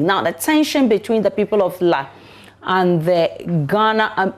Now, the tension between the people of La and the Ghana,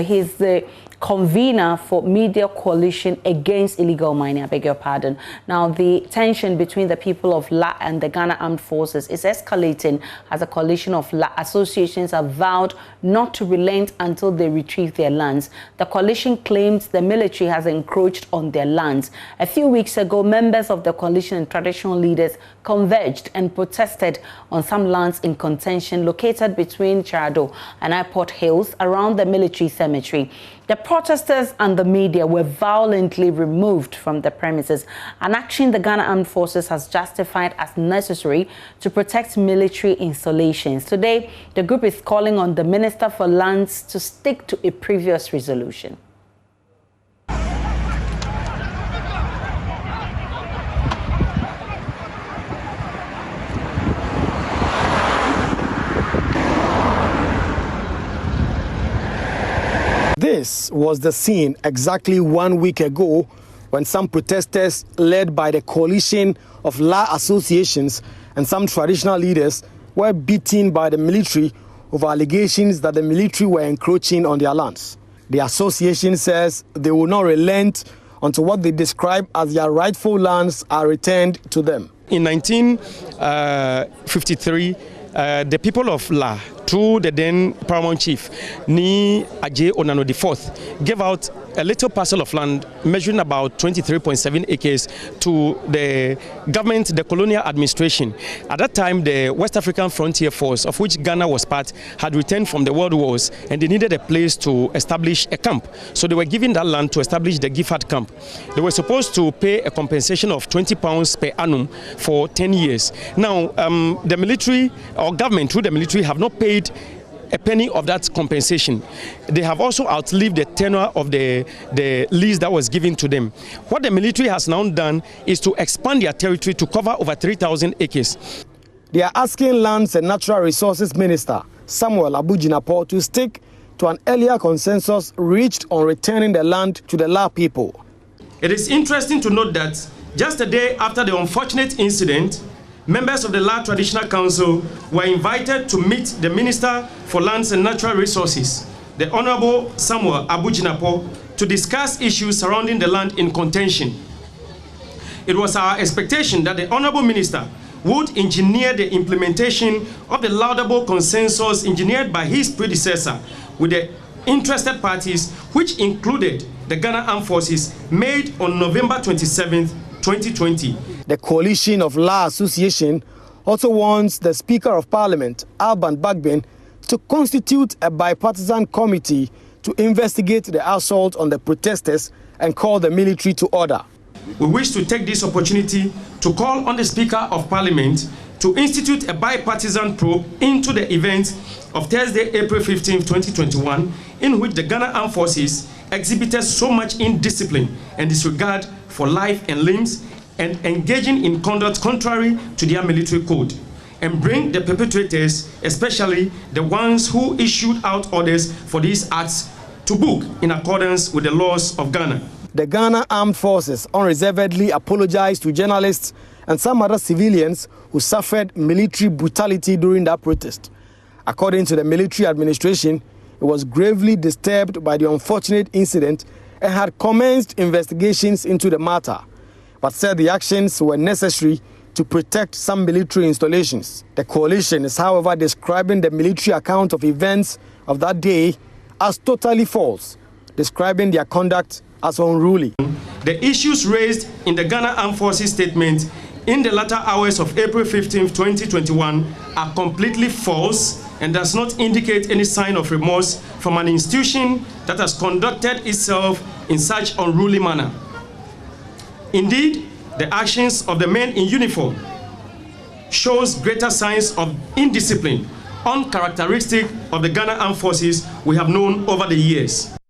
he's the convener for Media Coalition Against Illegal Mining, I beg your pardon. Now, the tension between the people of La and the Ghana Armed Forces is escalating as a coalition of La associations have vowed not to relent until they retrieve their lands. The coalition claims the military has encroached on their lands. A few weeks ago, members of the coalition and traditional leaders converged and protested on some lands in contention located between Charado and Airport Hills around the military cemetery. The protesters and the media were violently removed from the premises, an action the Ghana Armed Forces has justified as necessary to protect military installations. Today, the group is calling on the Minister for Lands to stick to a previous resolution. This was the scene exactly 1 week ago when some protesters led by the coalition of La associations and some traditional leaders were beaten by the military over allegations that the military were encroaching on their lands. The association says they will not relent until what they describe as their rightful lands are returned to them. In 1953, the people of La, through the then paramount chief, Ni Ajay Onano IV, gave out a little parcel of land measuring about 23.7 acres to the government, the colonial administration. At that time, the West African Frontier Force, of which Ghana was part, had returned from the World Wars, and they needed a place to establish a camp. So they were given that land to establish the Gifford camp. They were supposed to pay a compensation of £20 per annum for 10 years. Now, the military, or government through the military, have not paid a penny of that compensation. They have also outlived the tenure of the lease that was given to them. What the military has now done is to expand their territory to cover over 3,000 acres. They are asking Lands and Natural Resources Minister Samuel Abujinapo to stick to an earlier consensus reached on returning the land to the La people. It is interesting to note that just a day after the unfortunate incident, members of the La Traditional Council were invited to meet the Minister for Lands and Natural Resources, the Honorable Samuel Abujinapo, to discuss issues surrounding the land in contention. It was our expectation that the Honorable Minister would engineer the implementation of the laudable consensus engineered by his predecessor with the interested parties, which included the Ghana Armed Forces, made on November 27th, 2020. The coalition of La Association also wants the Speaker of Parliament, Alban Bagbin, to constitute a bipartisan committee to investigate the assault on the protesters and call the military to order. We wish to take this opportunity to call on the Speaker of Parliament to institute a bipartisan probe into the events of Thursday, April 15, 2021, in which the Ghana Armed Forces exhibited so much indiscipline and disregard for life and limbs and engaging in conduct contrary to their military code, and bring the perpetrators, especially the ones who issued out orders for these acts, to book in accordance with the laws of Ghana. The Ghana Armed Forces unreservedly apologized to journalists and some other civilians who suffered military brutality during that protest. According to the military administration, it was gravely disturbed by the unfortunate incident and had commenced investigations into the matter, but said the actions were necessary to protect some military installations. The coalition is, however, describing the military account of events of that day as totally false, describing their conduct as unruly. The issues raised in the Ghana Armed Forces statement in the latter hours of April 15, 2021 are completely false and does not indicate any sign of remorse from an institution that has conducted itself in such unruly manner. Indeed, the actions of the men in uniform shows greater signs of indiscipline, uncharacteristic of the Ghana Armed Forces we have known over the years.